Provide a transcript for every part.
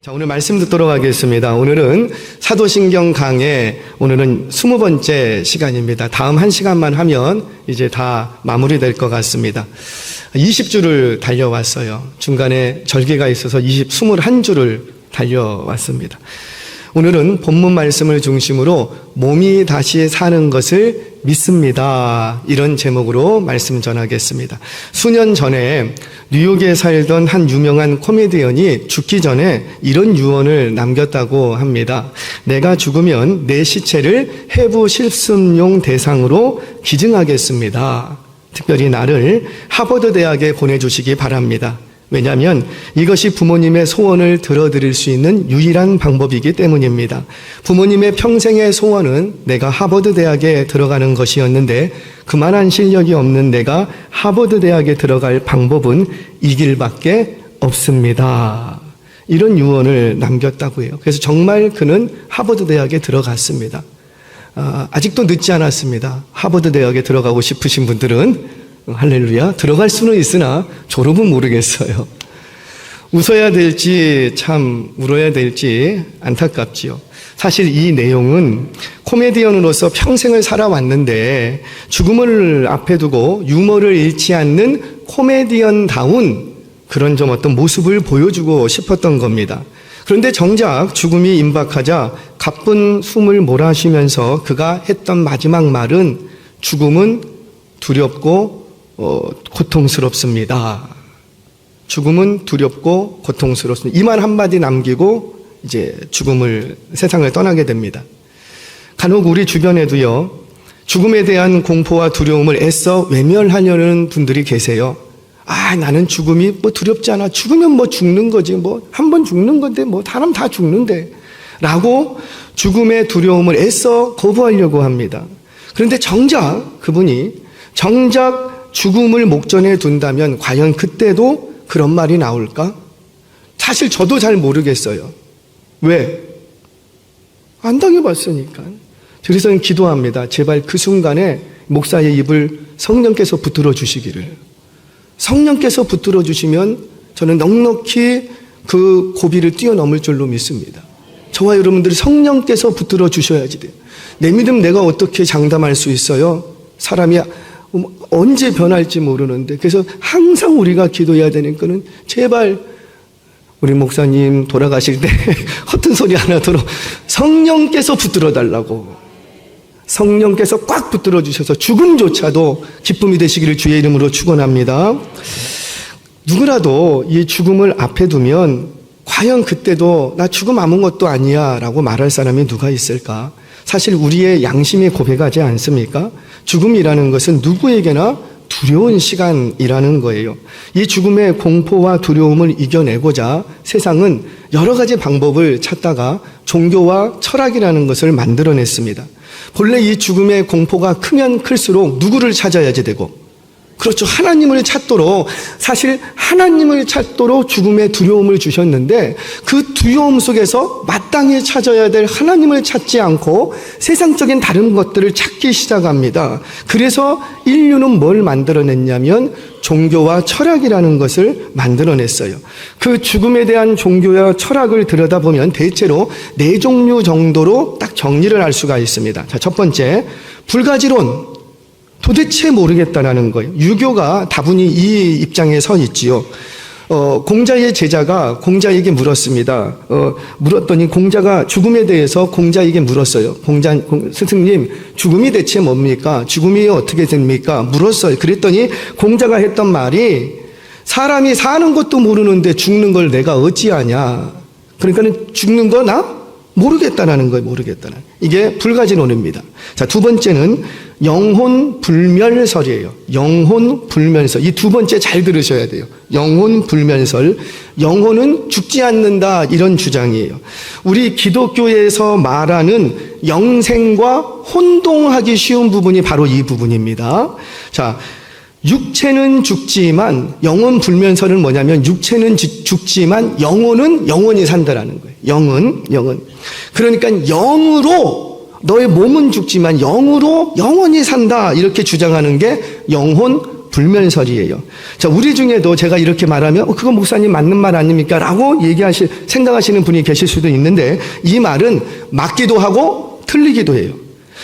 자, 오늘 말씀 듣도록 하겠습니다. 오늘은 사도신경 강의 오늘은 20번째 시간입니다. 다음 1시간만 하면 이제 다 마무리될 것 같습니다. 20주를 달려왔어요. 중간에 절개가 있어서 21주를 달려왔습니다. 오늘은 본문 말씀을 중심으로 몸이 다시 사는 것을 믿습니다. 이런 제목으로 말씀 전하겠습니다. 수년 전에 뉴욕에 살던 한 유명한 코미디언이 죽기 전에 이런 유언을 남겼다고 합니다. 내가 죽으면 내 시체를 해부 실습용 대상으로 기증하겠습니다. 특별히 나를 하버드 대학에 보내주시기 바랍니다. 왜냐하면 이것이 부모님의 소원을 들어드릴 수 있는 유일한 방법이기 때문입니다. 부모님의 평생의 소원은 내가 하버드 대학에 들어가는 것이었는데 그만한 실력이 없는 내가 하버드 대학에 들어갈 방법은 이 길밖에 없습니다. 이런 유언을 남겼다고 해요. 그래서 정말 그는 하버드 대학에 들어갔습니다. 아직도 늦지 않았습니다. 하버드 대학에 들어가고 싶으신 분들은 할렐루야, 들어갈 수는 있으나 졸업은 모르겠어요. 웃어야 될지 참 울어야 될지 안타깝지요. 사실 이 내용은 코미디언으로서 평생을 살아왔는데 죽음을 앞에 두고 유머를 잃지 않는 코미디언다운 그런 좀 어떤 모습을 보여주고 싶었던 겁니다. 그런데 정작 죽음이 임박하자 가쁜 숨을 몰아쉬면서 그가 했던 마지막 말은 죽음은 두렵고 고통스럽습니다. 죽음은 두렵고 고통스럽습니다. 이 말 한마디 남기고 이제 세상을 떠나게 됩니다. 간혹 우리 주변에도요, 죽음에 대한 공포와 두려움을 애써 외면하려는 분들이 계세요. 나는 죽음이 두렵지 않아. 죽으면 죽는 거지. 한 번 죽는 건데 사람 다 죽는데. 라고 죽음의 두려움을 애써 거부하려고 합니다. 그런데 정작 그분이 죽음을 목전에 둔다면 과연 그때도 그런 말이 나올까? 사실 저도 잘 모르겠어요. 왜? 안 당해봤으니까. 그래서 기도합니다. 제발 그 순간에 목사의 입을 성령께서 붙들어 주시기를. 성령께서 붙들어 주시면 저는 넉넉히 그 고비를 뛰어넘을 줄로 믿습니다. 저와 여러분들이 성령께서 붙들어 주셔야지 돼요. 내 믿음 내가 어떻게 장담할 수 있어요? 사람이 언제 변할지 모르는데, 그래서 항상 우리가 기도해야 되는 거는 제발 우리 목사님 돌아가실 때 허튼 소리 안 하도록 성령께서 붙들어 달라고, 성령께서 꽉 붙들어 주셔서 죽음조차도 기쁨이 되시기를 주의 이름으로 축원합니다. 누구라도 이 죽음을 앞에 두면 과연 그때도 나 죽음 아무것도 아니야 라고 말할 사람이 누가 있을까? 사실 우리의 양심이 고백하지 않습니까? 죽음이라는 것은 누구에게나 두려운 시간이라는 거예요. 이 죽음의 공포와 두려움을 이겨내고자 세상은 여러 가지 방법을 찾다가 종교와 철학이라는 것을 만들어냈습니다. 본래 이 죽음의 공포가 크면 클수록 누구를 찾아야지 되고, 그렇죠, 하나님을 찾도록, 사실 하나님을 찾도록 죽음의 두려움을 주셨는데 그 두려움 속에서 마땅히 찾아야 될 하나님을 찾지 않고 세상적인 다른 것들을 찾기 시작합니다. 그래서 인류는 뭘 만들어냈냐면 종교와 철학이라는 것을 만들어냈어요. 그 죽음에 대한 종교와 철학을 들여다보면 대체로 4종류 정도로 딱 정리를 할 수가 있습니다. 자, 첫 번째, 불가지론. 도대체 모르겠다라는 거예요. 유교가 다분히 이 입장에 서 있지요. 공자의 제자가 공자에게 물었습니다. 물었더니 공자가 죽음에 대해서 공자에게 물었어요. 스승님, 죽음이 대체 뭡니까? 죽음이 어떻게 됩니까? 물었어요. 그랬더니 공자가 했던 말이, 사람이 사는 것도 모르는데 죽는 걸 내가 어찌하냐. 그러니까 죽는 거 나 모르겠다라는 거예요. 모르겠다는. 이게 불가지론입니다. 자, 두 번째는 영혼불멸설이에요. 영혼불멸설. 이 두 번째 잘 들으셔야 돼요. 영혼불멸설. 영혼은 죽지 않는다, 이런 주장이에요. 우리 기독교에서 말하는 영생과 혼동하기 쉬운 부분이 바로 이 부분입니다. 자, 육체는 죽지만, 영혼불멸설은 뭐냐면 육체는 죽지만 영혼은 영원히 산다라는 거예요. 영은. 그러니까 영으로, 너의 몸은 죽지만 영으로 영원히 산다, 이렇게 주장하는 게 영혼 불면설이에요. 자, 우리 중에도 제가 이렇게 말하면 그거 목사님 맞는 말 아닙니까? 라고 생각하시는 분이 계실 수도 있는데 이 말은 맞기도 하고 틀리기도 해요.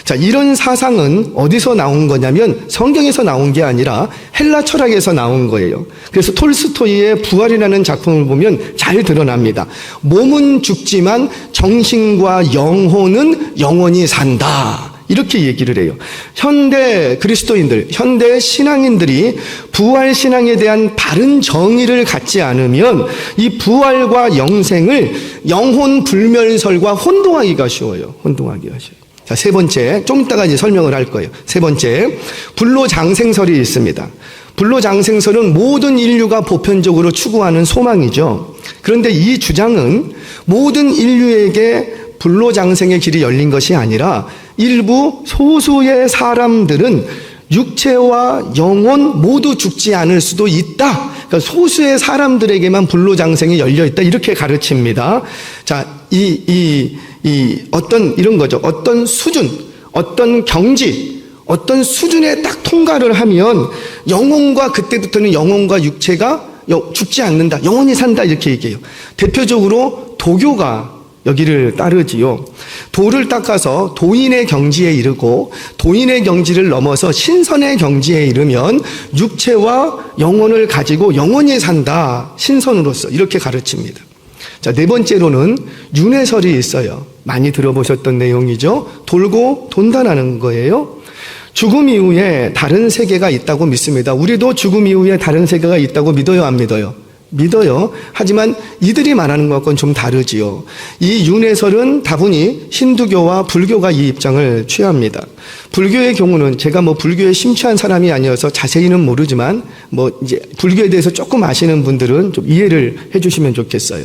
자, 이런 사상은 어디서 나온 거냐면 성경에서 나온 게 아니라 헬라 철학에서 나온 거예요. 그래서 톨스토이의 부활이라는 작품을 보면 잘 드러납니다. 몸은 죽지만 정신과 영혼은 영원히 산다. 이렇게 얘기를 해요. 현대 그리스도인들, 현대 신앙인들이 부활 신앙에 대한 바른 정의를 갖지 않으면 이 부활과 영생을 영혼 불멸설과 혼동하기가 쉬워요. 혼동하기가 쉬워요. 자, 세 번째, 좀 이따가 이제 설명을 할 거예요. 세 번째, 불로장생설이 있습니다. 불로장생설은 모든 인류가 보편적으로 추구하는 소망이죠. 그런데 이 주장은 모든 인류에게 불로장생의 길이 열린 것이 아니라 일부 소수의 사람들은 육체와 영혼 모두 죽지 않을 수도 있다. 그러니까 소수의 사람들에게만 불로장생이 열려 있다. 이렇게 가르칩니다. 자, 이런 거죠. 어떤 수준, 어떤 경지, 어떤 수준에 딱 통과를 하면 영혼과 그때부터는 영혼과 육체가 죽지 않는다. 영원히 산다. 이렇게 얘기해요. 대표적으로 도교가 여기를 따르지요. 도를 닦아서 도인의 경지에 이르고 도인의 경지를 넘어서 신선의 경지에 이르면 육체와 영혼을 가지고 영원히 산다. 신선으로서 이렇게 가르칩니다. 자, 네 번째로는 윤회설이 있어요. 많이 들어보셨던 내용이죠. 돌고 돈다라는 거예요. 죽음 이후에 다른 세계가 있다고 믿습니다. 우리도 죽음 이후에 다른 세계가 있다고 믿어요, 안 믿어요? 믿어요. 하지만 이들이 말하는 것과는 좀 다르지요. 이 윤회설은 다분히 힌두교와 불교가 이 입장을 취합니다. 불교의 경우는 제가 불교에 심취한 사람이 아니어서 자세히는 모르지만 이제 불교에 대해서 조금 아시는 분들은 좀 이해를 해주시면 좋겠어요.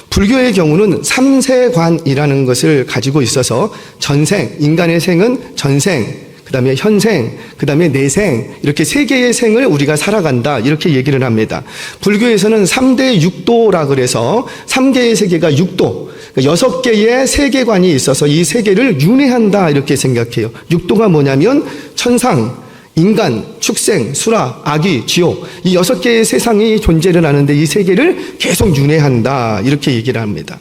불교의 경우는 삼세관이라는 것을 가지고 있어서 전생, 인간의 생은 전생, 그 다음에 현생, 그 다음에 내생, 이렇게 세 개의 생을 우리가 살아간다. 이렇게 얘기를 합니다. 불교에서는 3대 육도라 그래서 3개의 세계가 육도, 6개의 세계관이 있어서 이 세계를 윤회한다. 이렇게 생각해요. 육도가 뭐냐면 천상, 인간, 축생, 수라, 악귀, 지옥, 이 6개의 세상이 존재를 하는데 이 세계를 계속 윤회한다. 이렇게 얘기를 합니다.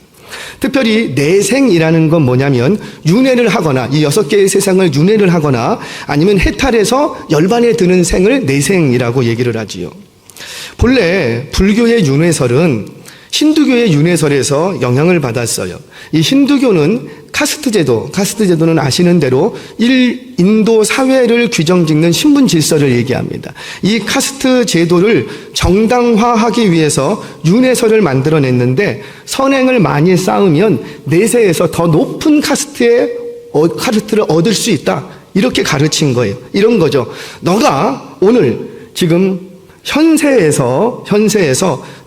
특별히 내생이라는 건 뭐냐면 윤회를 하거나 이 6개의 세상을 윤회를 하거나 아니면 해탈해서 열반에 드는 생을 내생이라고 얘기를 하지요. 본래 불교의 윤회설은 힌두교의 윤회설에서 영향을 받았어요. 이 힌두교는 카스트 제도는 아시는 대로 인도 사회를 규정짓는 신분 질서를 얘기합니다. 이 카스트 제도를 정당화하기 위해서 윤회설을 만들어냈는데 선행을 많이 쌓으면 내세에서 더 높은 카스트를 얻을 수 있다. 이렇게 가르친 거예요. 이런 거죠. 너가 오늘 지금 현세에서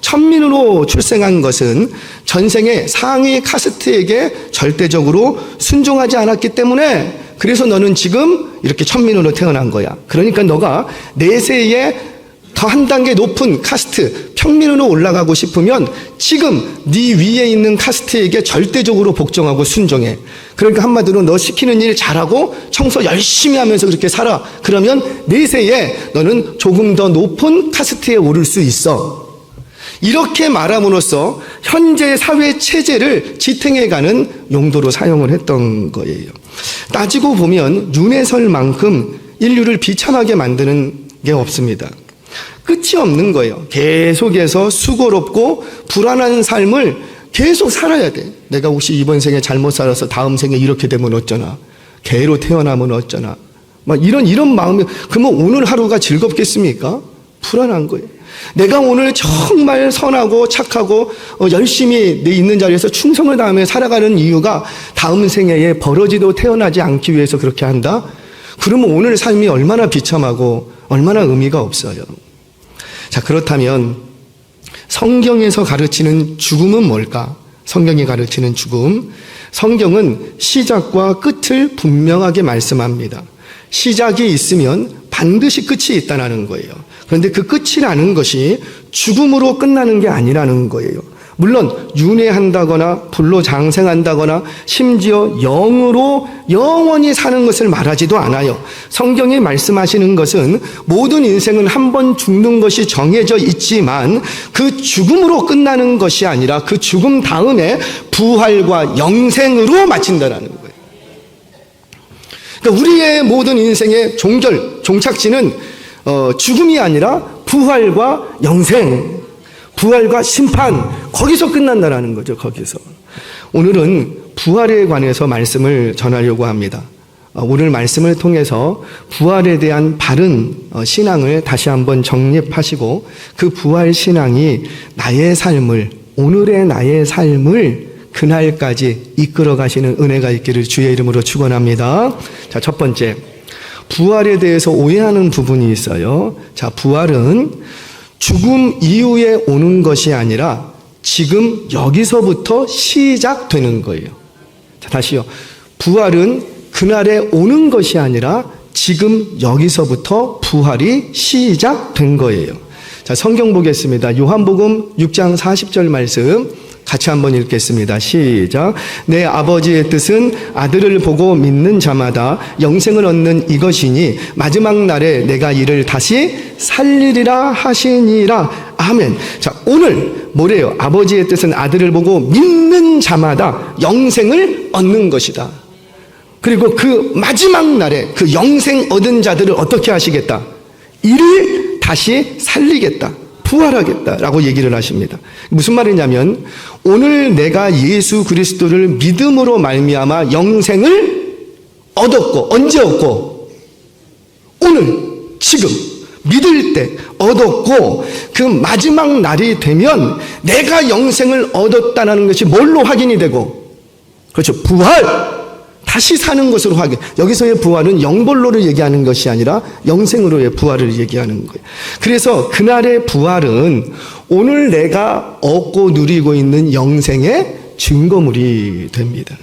천민으로 출생한 것은 전생의 상위 카스트에게 절대적으로 순종하지 않았기 때문에 그래서 너는 지금 이렇게 천민으로 태어난 거야. 그러니까 너가 내세에 더 한 단계 높은 카스트, 평민으로 올라가고 싶으면 지금 네 위에 있는 카스트에게 절대적으로 복종하고 순종해. 그러니까 한마디로 너 시키는 일 잘하고 청소 열심히 하면서 그렇게 살아. 그러면 내세에 너는 조금 더 높은 카스트에 오를 수 있어. 이렇게 말함으로써 현재 사회 체제를 지탱해가는 용도로 사용을 했던 거예요. 따지고 보면 윤회설만큼 인류를 비참하게 만드는 게 없습니다. 끝이 없는 거예요. 계속해서 수고롭고 불안한 삶을 계속 살아야 돼. 내가 혹시 이번 생에 잘못 살아서 다음 생에 이렇게 되면 어쩌나, 개로 태어나면 어쩌나, 이런 마음이. 그러면 오늘 하루가 즐겁겠습니까? 불안한 거예요. 내가 오늘 정말 선하고 착하고 열심히 내 있는 자리에서 충성을 다하며 살아가는 이유가 다음 생애에 버러지도 태어나지 않기 위해서 그렇게 한다? 그러면 오늘 삶이 얼마나 비참하고 얼마나 의미가 없어요. 자, 그렇다면 성경에서 가르치는 죽음은 뭘까? 성경이 가르치는 죽음. 성경은 시작과 끝을 분명하게 말씀합니다. 시작이 있으면 반드시 끝이 있다는 거예요. 그런데 그 끝이라는 것이 죽음으로 끝나는 게 아니라는 거예요. 물론 윤회한다거나 불로 장생한다거나 심지어 영으로 영원히 사는 것을 말하지도 않아요. 성경이 말씀하시는 것은 모든 인생은 한 번 죽는 것이 정해져 있지만 그 죽음으로 끝나는 것이 아니라 그 죽음 다음에 부활과 영생으로 마친다라는 거예요. 그러니까 우리의 모든 인생의 종착지는 죽음이 아니라 부활과 영생, 부활과 심판, 거기서 끝난다라는 거죠. 거기서. 오늘은 부활에 관해서 말씀을 전하려고 합니다. 오늘 말씀을 통해서 부활에 대한 바른 신앙을 다시 한번 정립하시고 그 부활 신앙이 나의 삶을, 오늘의 나의 삶을 그날까지 이끌어 가시는 은혜가 있기를 주의 이름으로 축원합니다. 자, 첫 번째, 부활에 대해서 오해하는 부분이 있어요. 자, 부활은 죽음 이후에 오는 것이 아니라 지금 여기서부터 시작되는 거예요. 자, 다시요. 부활은 그날에 오는 것이 아니라 지금 여기서부터 부활이 시작된 거예요. 자, 성경 보겠습니다. 요한복음 6장 40절 말씀 같이 한번 읽겠습니다. 시작. 내 아버지의 뜻은 아들을 보고 믿는 자마다 영생을 얻는 이것이니 마지막 날에 내가 이를 다시 살리리라 하시니라. 아멘. 자, 오늘 뭐래요? 아버지의 뜻은 아들을 보고 믿는 자마다 영생을 얻는 것이다. 그리고 그 마지막 날에 그 영생 얻은 자들을 어떻게 하시겠다? 이를 다시 살리겠다. 부활하겠다라고 얘기를 하십니다. 무슨 말이냐면 오늘 내가 예수 그리스도를 믿음으로 말미암아 영생을 얻었고, 언제 얻고? 오늘, 지금 믿을 때 얻었고, 그 마지막 날이 되면 내가 영생을 얻었다는 것이 뭘로 확인이 되고? 그렇죠. 부활! 다시 사는 것으로 확인. 여기서의 부활은 영벌로를 얘기하는 것이 아니라 영생으로의 부활을 얘기하는 거예요. 그래서 그날의 부활은 오늘 내가 얻고 누리고 있는 영생의 증거물이 됩니다.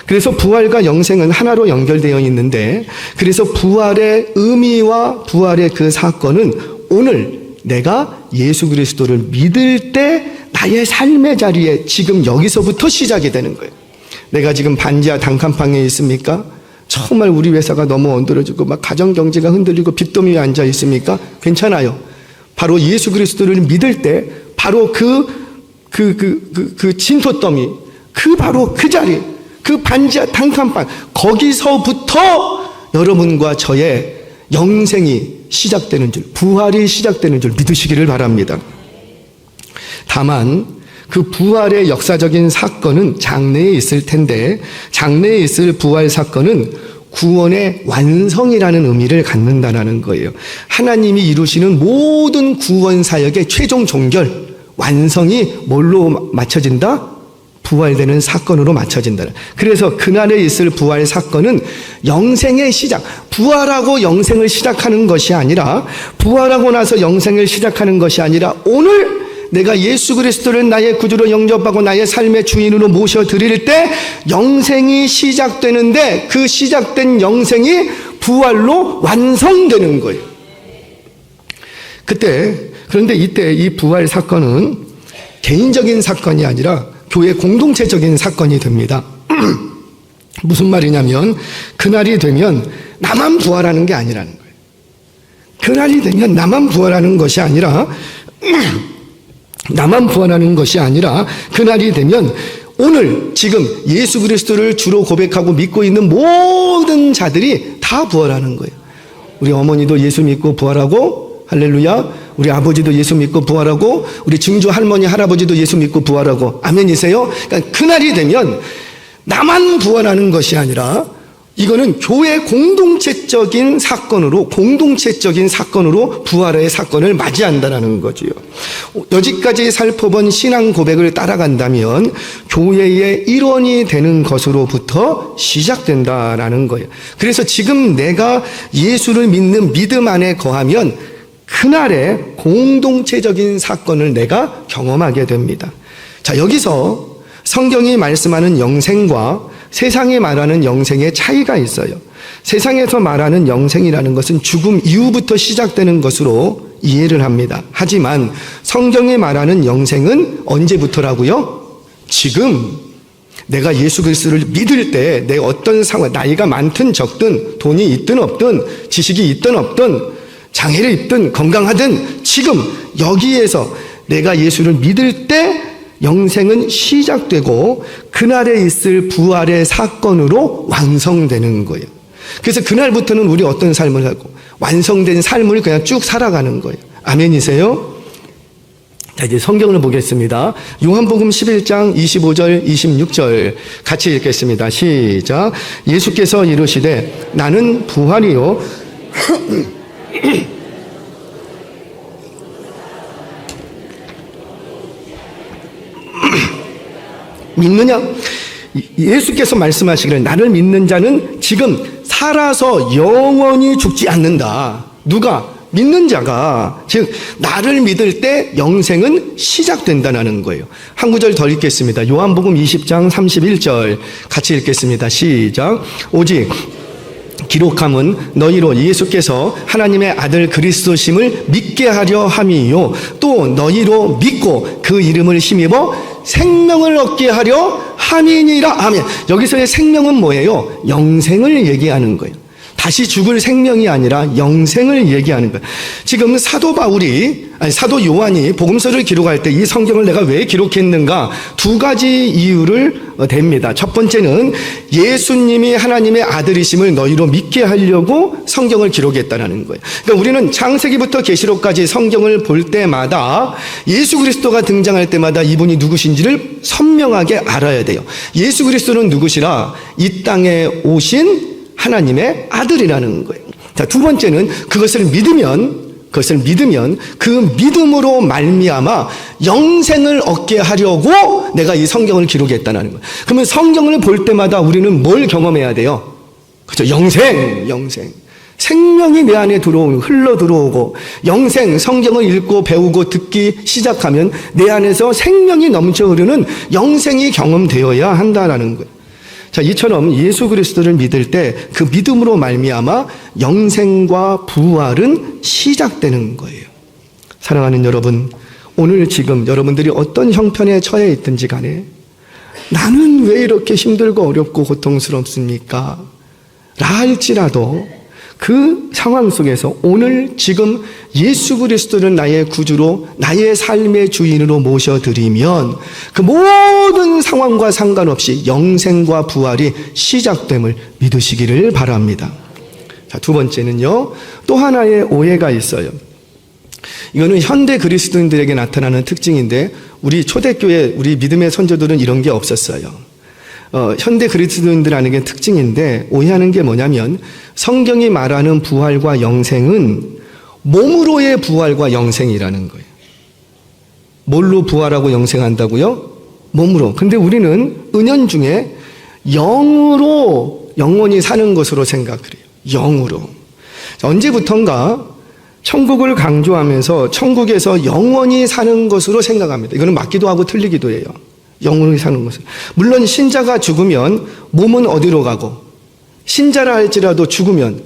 그래서 부활과 영생은 하나로 연결되어 있는데, 그래서 부활의 의미와 부활의 그 사건은 오늘 내가 예수 그리스도를 믿을 때 나의 삶의 자리에 지금 여기서부터 시작이 되는 거예요. 내가 지금 반지하 단칸방에 있습니까? 정말 우리 회사가 너무 엉들어지고 막 가정경제가 흔들리고 빚더미에 앉아 있습니까? 괜찮아요. 바로 예수 그리스도를 믿을 때 바로 그 진토더미, 바로 그 자리, 그 반지하 단칸방, 거기서부터 여러분과 저의 영생이 시작되는 줄, 부활이 시작되는 줄 믿으시기를 바랍니다. 다만 그 부활의 역사적인 사건은 장래에 있을 텐데, 장래에 있을 부활 사건은 구원의 완성이라는 의미를 갖는다는 거예요. 하나님이 이루시는 모든 구원 사역의 최종 종결, 완성이 뭘로 맞춰진다? 부활되는 사건으로 맞춰진다. 그래서 그날에 있을 부활 사건은 영생의 시작, 부활하고 영생을 시작하는 것이 아니라, 부활하고 나서 영생을 시작하는 것이 아니라, 오늘 내가 예수 그리스도를 나의 구주로 영접하고 나의 삶의 주인으로 모셔드릴 때 영생이 시작되는데, 그 시작된 영생이 부활로 완성되는 거예요. 그런데 이때 이 부활 사건은 개인적인 사건이 아니라 교회 공동체적인 사건이 됩니다. 무슨 말이냐면 그날이 되면 나만 부활하는 게 아니라는 거예요. 그날이 되면 나만 부활하는 것이 아니라 그날이 되면 오늘 지금 예수 그리스도를 주로 고백하고 믿고 있는 모든 자들이 다 부활하는 거예요. 우리 어머니도 예수 믿고 부활하고, 할렐루야. 우리 아버지도 예수 믿고 부활하고, 우리 증조 할머니 할아버지도 예수 믿고 부활하고, 아멘이세요? 그러니까 그날이 되면 나만 부활하는 것이 아니라 이거는 교회 공동체적인 사건으로 부활의 사건을 맞이한다는 거지요. 여기까지 살펴본 신앙 고백을 따라간다면 교회의 일원이 되는 것으로부터 시작된다라는 거예요. 그래서 지금 내가 예수를 믿는 믿음 안에 거하면 그날의 공동체적인 사건을 내가 경험하게 됩니다. 자, 여기서 성경이 말씀하는 영생과 세상이 말하는 영생의 차이가 있어요. 세상에서 말하는 영생이라는 것은 죽음 이후부터 시작되는 것으로 이해를 합니다. 하지만 성경이 말하는 영생은 언제부터라고요? 지금 내가 예수 그리스도를 믿을 때 내 어떤 상황, 나이가 많든 적든 돈이 있든 없든 지식이 있든 없든 장애를 입든 건강하든 지금 여기에서 내가 예수를 믿을 때 영생은 시작되고 그날에 있을 부활의 사건으로 완성되는 거예요. 그래서 그날부터는 우리 어떤 삶을 하고 완성된 삶을 그냥 쭉 살아가는 거예요. 아멘이세요? 자, 이제 성경을 보겠습니다. 요한복음 11장 25절 26절 같이 읽겠습니다. 시작. 예수께서 이르시되 나는 부활이요 믿느냐? 예수께서 말씀하시기를 나를 믿는 자는 지금 살아서 영원히 죽지 않는다. 누가? 믿는 자가. 즉 나를 믿을 때 영생은 시작된다는 거예요. 한 구절 더 읽겠습니다. 요한복음 20장 31절 같이 읽겠습니다. 시작. 오직 기록함은 너희로 예수께서 하나님의 아들 그리스도심을 믿게 하려 함이요 또 너희로 믿고 그 이름을 힘입어 생명을 얻게 하려 함이니라. 아멘. 여기서의 생명은 뭐예요? 영생을 얘기하는 거예요. 다시 죽을 생명이 아니라 영생을 얘기하는 거예요. 지금 사도 요한이 복음서를 기록할 때 이 성경을 내가 왜 기록했는가? 두 가지 이유를 댑니다. 첫 번째는 예수님이 하나님의 아들이심을 너희로 믿게 하려고 성경을 기록했다는 거예요. 그러니까 우리는 창세기부터 계시록까지 성경을 볼 때마다 예수 그리스도가 등장할 때마다 이분이 누구신지를 선명하게 알아야 돼요. 예수 그리스도는 누구시라? 이 땅에 오신 하나님의 아들이라는 거예요. 자, 두 번째는 그것을 믿으면 그 믿음으로 말미암아 영생을 얻게 하려고 내가 이 성경을 기록했다는 거예요. 그러면 성경을 볼 때마다 우리는 뭘 경험해야 돼요? 그렇죠? 영생. 생명이 내 안에 흘러 들어오고 영생, 성경을 읽고 배우고 듣기 시작하면 내 안에서 생명이 넘쳐 흐르는 영생이 경험되어야 한다는 거예요. 자, 이처럼 예수 그리스도를 믿을 때 그 믿음으로 말미암아 영생과 부활은 시작되는 거예요. 사랑하는 여러분, 오늘 지금 여러분들이 어떤 형편에 처해 있든지 간에 나는 왜 이렇게 힘들고 어렵고 고통스럽습니까? 라 할지라도 그 상황 속에서 오늘 지금 예수 그리스도를 나의 구주로 나의 삶의 주인으로 모셔드리면 그 모든 상황과 상관없이 영생과 부활이 시작됨을 믿으시기를 바랍니다. 자, 두 번째는요, 또 하나의 오해가 있어요. 이거는 현대 그리스도인들에게 나타나는 특징인데 우리 초대교회 우리 믿음의 선조들은 이런 게 없었어요. 현대 그리스도인들 안에 특징인데 오해하는 게 뭐냐면 성경이 말하는 부활과 영생은 몸으로의 부활과 영생이라는 거예요. 뭘로 부활하고 영생한다고요? 몸으로. 근데 우리는 은연중에 영으로 영원히 사는 것으로 생각을 해요. 영으로. 언제부턴가 천국을 강조하면서 천국에서 영원히 사는 것으로 생각합니다. 이거는 맞기도 하고 틀리기도 해요. 영원히 사는 것은. 물론 신자가 죽으면 몸은 어디로 가고 신자라 할지라도 죽으면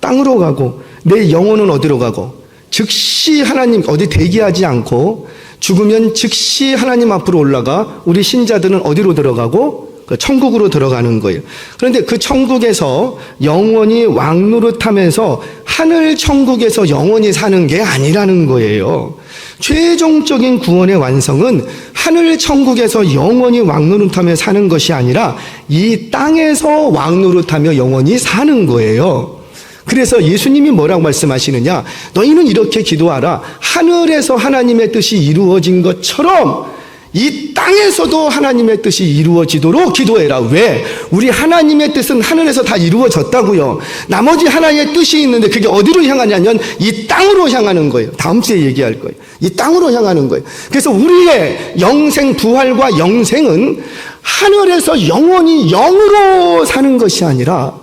땅으로 가고 내 영혼은 어디로 가고 즉시 하나님 어디 대기하지 않고 죽으면 즉시 하나님 앞으로 올라가 우리 신자들은 어디로 들어가고 천국으로 들어가는 거예요. 그런데 그 천국에서 영원히 왕노릇하면서 하늘 천국에서 영원히 사는 게 아니라는 거예요. 최종적인 구원의 완성은 하늘 천국에서 영원히 왕노릇하며 사는 것이 아니라 이 땅에서 왕노릇하며 영원히 사는 거예요. 그래서 예수님이 뭐라고 말씀하시느냐? 너희는 이렇게 기도하라. 하늘에서 하나님의 뜻이 이루어진 것처럼 이 땅에서도 하나님의 뜻이 이루어지도록 기도해라. 왜? 우리 하나님의 뜻은 하늘에서 다 이루어졌다고요. 나머지 하나의 뜻이 있는데 그게 어디로 향하냐면 이 땅으로 향하는 거예요. 다음 주에 얘기할 거예요. 이 땅으로 향하는 거예요. 그래서 우리의 영생, 부활과 영생은 하늘에서 영원히 영으로 사는 것이 아니라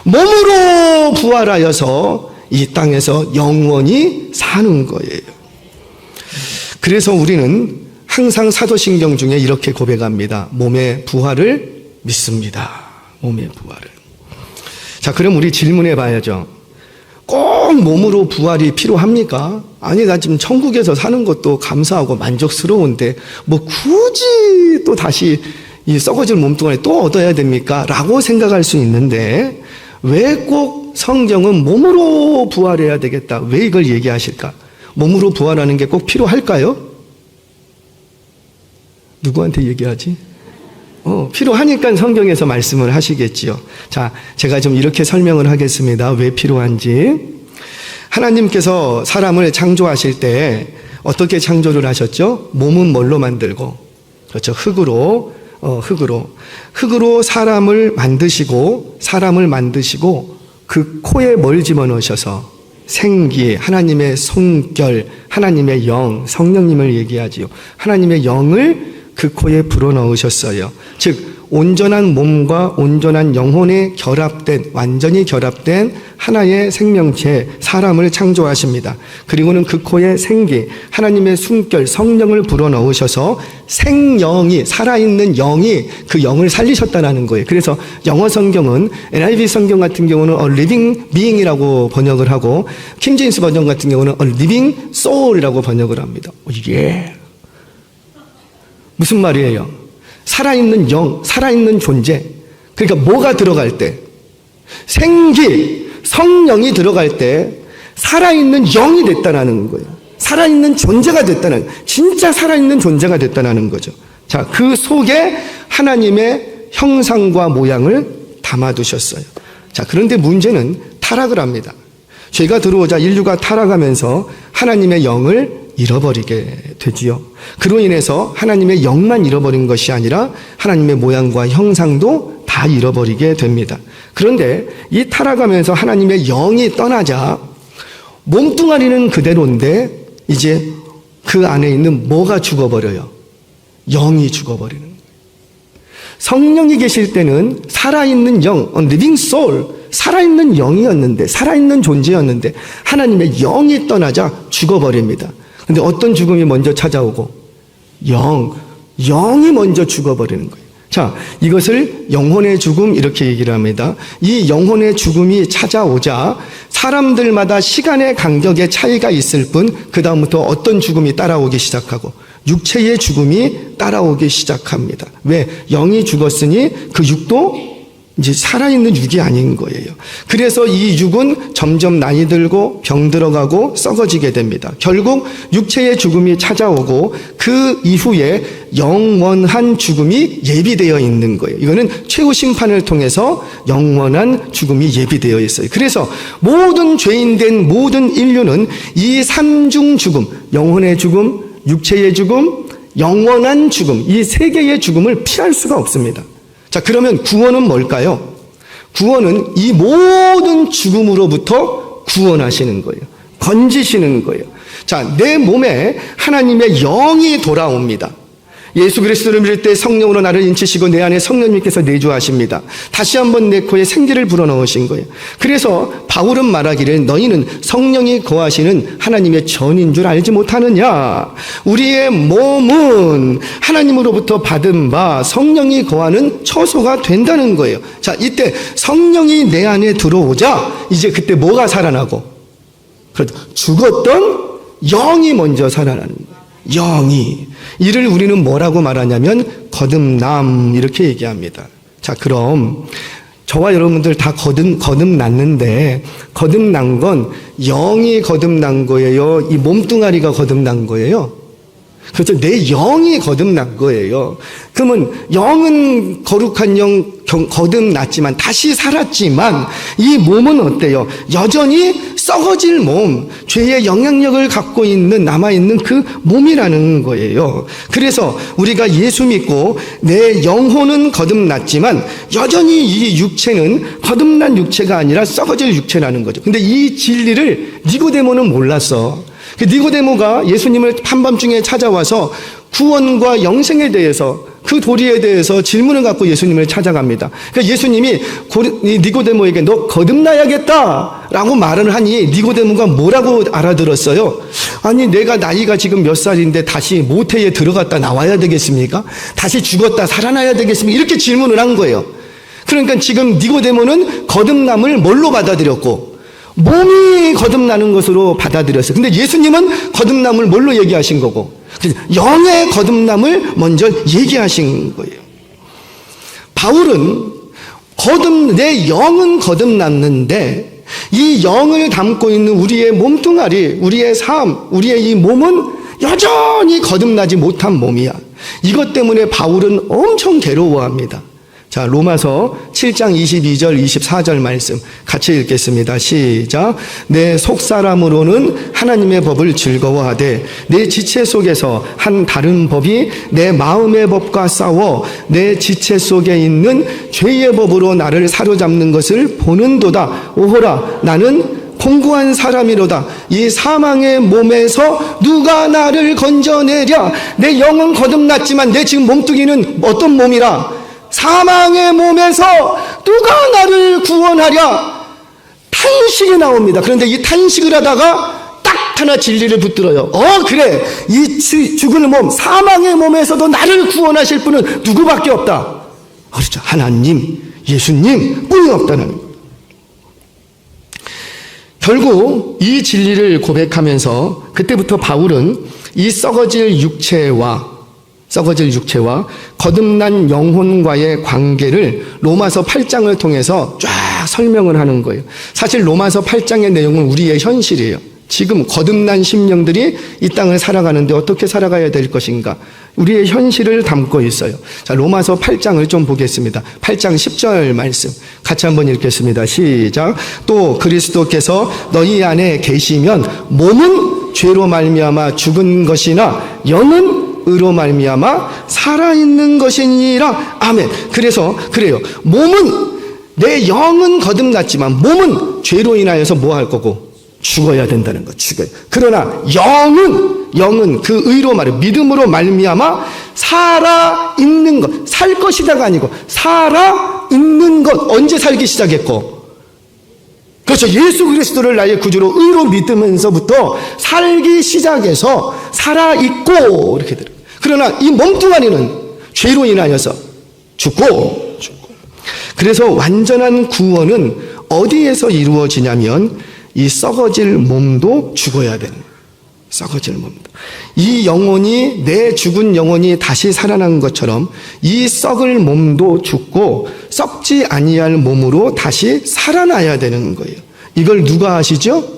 몸으로 부활하여서 이 땅에서 영원히 사는 거예요. 그래서 우리는 항상 사도신경 중에 이렇게 고백합니다. 몸의 부활을 믿습니다. 몸의 부활을. 자, 그럼 우리 질문해 봐야죠. 꼭 몸으로 부활이 필요합니까? 아니, 나 지금 천국에서 사는 것도 감사하고 만족스러운데 뭐 굳이 또 다시 이 썩어질 몸뚱아리 또 얻어야 됩니까? 라고 생각할 수 있는데 왜 꼭 성경은 몸으로 부활해야 되겠다? 왜 이걸 얘기하실까? 몸으로 부활하는 게 꼭 필요할까요? 누구한테 얘기하지? 필요하니까 성경에서 말씀을 하시겠지요. 자, 제가 좀 이렇게 설명을 하겠습니다. 왜 필요한지. 하나님께서 사람을 창조하실 때 어떻게 창조를 하셨죠? 몸은 뭘로 만들고, 그렇죠. 흙으로 사람을 만드시고 그 코에 뭘 집어넣으셔서 생기, 하나님의 손결, 하나님의 영, 성령님을 얘기하지요. 하나님의 영을 그 코에 불어넣으셨어요. 즉 온전한 몸과 온전한 영혼이 완전히 결합된 하나의 생명체, 사람을 창조하십니다. 그리고는 그 코에 생기, 하나님의 숨결, 성령을 불어넣으셔서 생영이, 살아있는 영이 그 영을 살리셨다는 거예요. 그래서 영어 성경은 NIV 성경 같은 경우는 a living being이라고 번역을 하고 킹제임스 버전 같은 경우는 a living soul이라고 번역을 합니다. 무슨 말이에요? 살아있는 영, 살아있는 존재. 그러니까 뭐가 들어갈 때? 생기, 성령이 들어갈 때 살아있는 영이 됐다는 거예요. 살아있는 존재가 됐다는, 진짜 살아있는 존재가 됐다는 거죠. 자, 그 속에 하나님의 형상과 모양을 담아두셨어요. 자, 그런데 문제는 타락을 합니다. 죄가 들어오자 인류가 타락하면서 하나님의 영을 잃어버리게 되지요. 그로 인해서 하나님의 영만 잃어버린 것이 아니라 하나님의 모양과 형상도 다 잃어버리게 됩니다. 그런데 이 타락하면서 하나님의 영이 떠나자 몸뚱아리는 그대로인데 이제 그 안에 있는 뭐가 죽어버려요? 영이 죽어버리는 거예요. 성령이 계실 때는 살아있는 영, living soul, 살아있는 영이었는데, 살아있는 존재였는데 하나님의 영이 떠나자 죽어버립니다. 근데 어떤 죽음이 먼저 찾아오고? 영이 먼저 죽어버리는 거예요. 자, 이것을 영혼의 죽음 이렇게 얘기를 합니다. 이 영혼의 죽음이 찾아오자 사람들마다 시간의 간격의 차이가 있을 뿐 그 다음부터 어떤 죽음이 따라오기 시작하고 육체의 죽음이 따라오기 시작합니다. 왜? 영이 죽었으니 그 육도 이제 살아있는 육이 아닌 거예요. 그래서 이 육은 점점 나이 들고 병 들어가고 썩어지게 됩니다. 결국 육체의 죽음이 찾아오고 그 이후에 영원한 죽음이 예비되어 있는 거예요. 이거는 최후 심판을 통해서 영원한 죽음이 예비되어 있어요. 그래서 모든 죄인된 모든 인류는 이 삼중 죽음, 영혼의 죽음, 육체의 죽음, 영원한 죽음, 이 세 개의 죽음을 피할 수가 없습니다. 자, 그러면 구원은 뭘까요? 구원은 이 모든 죽음으로부터 구원하시는 거예요. 건지시는 거예요. 자, 내 몸에 하나님의 영이 돌아옵니다. 예수 그리스도를 믿을 때 성령으로 나를 인치시고 내 안에 성령님께서 내주하십니다. 다시 한번 내 코에 생기를 불어넣으신 거예요. 그래서 바울은 말하기를 너희는 성령이 거하시는 하나님의 전인 줄 알지 못하느냐. 우리의 몸은 하나님으로부터 받은 바 성령이 거하는 처소가 된다는 거예요. 자, 이때 성령이 내 안에 들어오자 이제 그때 뭐가 살아나고? 그렇죠. 죽었던 영이 먼저 살아나는 거예요. 영이. 이를 우리는 뭐라고 말하냐면 거듭남 이렇게 얘기합니다. 자, 그럼 저와 여러분들 다 거듭났는데 거듭난 건 영이 거듭난 거예요? 이 몸뚱아리가 거듭난 거예요? 그렇죠. 내 영이 거듭난 거예요. 그러면 영은 거룩한 영 거듭났지만 다시 살았지만 이 몸은 어때요? 여전히 썩어질 몸, 죄의 영향력을 갖고 있는 남아있는 그 몸이라는 거예요. 그래서 우리가 예수 믿고 내 영혼은 거듭났지만 여전히 이 육체는 거듭난 육체가 아니라 썩어질 육체라는 거죠. 근데 이 진리를 니고데모는 몰랐어. 그 니고데모가 예수님을 한밤중에 찾아와서 구원과 영생에 대해서 그 도리에 대해서 질문을 갖고 예수님을 찾아갑니다. 그러니까 예수님이 니고데모에게 너 거듭나야겠다 라고 말을 하니 니고데모가 뭐라고 알아들었어요? 아니 내가 나이가 지금 몇 살인데 다시 모태에 들어갔다 나와야 되겠습니까? 다시 죽었다 살아나야 되겠습니까? 이렇게 질문을 한 거예요. 그러니까 지금 니고데모는 거듭남을 뭘로 받아들였고 몸이 거듭나는 것으로 받아들였어요. 근데 예수님은 거듭남을 뭘로 얘기하신 거고? 영의 거듭남을 먼저 얘기하신 거예요. 바울은 내 영은 거듭났는데 이 영을 담고 있는 우리의 몸뚱아리, 우리의 삶, 우리의 이 몸은 여전히 거듭나지 못한 몸이야. 이것 때문에 바울은 엄청 괴로워합니다. 자, 로마서 7장 22절 24절 말씀 같이 읽겠습니다. 시작. 내 속사람으로는 하나님의 법을 즐거워하되 내 지체 속에서 한 다른 법이 내 마음의 법과 싸워 내 지체 속에 있는 죄의 법으로 나를 사로잡는 것을 보는도다. 오호라, 나는 공고한 사람이로다. 이 사망의 몸에서 누가 나를 건져내랴. 내 영은 거듭났지만 내 지금 몸뚱이는 어떤 몸이라? 사망의 몸에서 누가 나를 구원하랴. 탄식이 나옵니다. 그런데 이 탄식을 하다가 딱 하나 진리를 붙들어요. 그래, 이 죽을 몸, 사망의 몸에서도 나를 구원하실 분은 누구밖에 없다. 그렇죠. 하나님, 예수님 뿐이 없다는 거예요. 결국 이 진리를 고백하면서 그때부터 바울은 이 썩어질 육체와 거듭난 영혼과의 관계를 로마서 8장을 통해서 쫙 설명을 하는 거예요. 사실 로마서 8장의 내용은 우리의 현실이에요. 지금 거듭난 심령들이 이 땅을 살아가는데 어떻게 살아가야 될 것인가? 우리의 현실을 담고 있어요. 자, 로마서 8장을 좀 보겠습니다. 8장 10절 말씀 같이 한번 읽겠습니다. 시작. 또 그리스도께서 너희 안에 계시면 몸은 죄로 말미암아 죽은 것이나 영은 의로 말미암아 살아있는 것이니라. 아멘. 그래서 그래요. 내 영은 거듭났지만 몸은 죄로 인하여서 뭐 할 거고? 죽어야 된다는 것. 죽어요. 그러나 영은 그 의로 믿음으로 말미암아 살아있는 것. 살 것이다가 아니고 살아있는 것. 언제 살기 시작했고? 그렇죠. 예수 그리스도를 나의 구주로 의로 믿으면서부터 살기 시작해서 살아있고 이렇게 들어요. 그러나 이 몸뚱아리는 죄로 인하여서 죽고. 그래서 완전한 구원은 어디에서 이루어지냐면 이 썩어질 몸도 죽어야 되는, 썩어질 몸도. 이 영혼이, 내 죽은 영혼이 다시 살아난 것처럼 이 썩을 몸도 죽고 썩지 아니할 몸으로 다시 살아나야 되는 거예요. 이걸 누가 하시죠?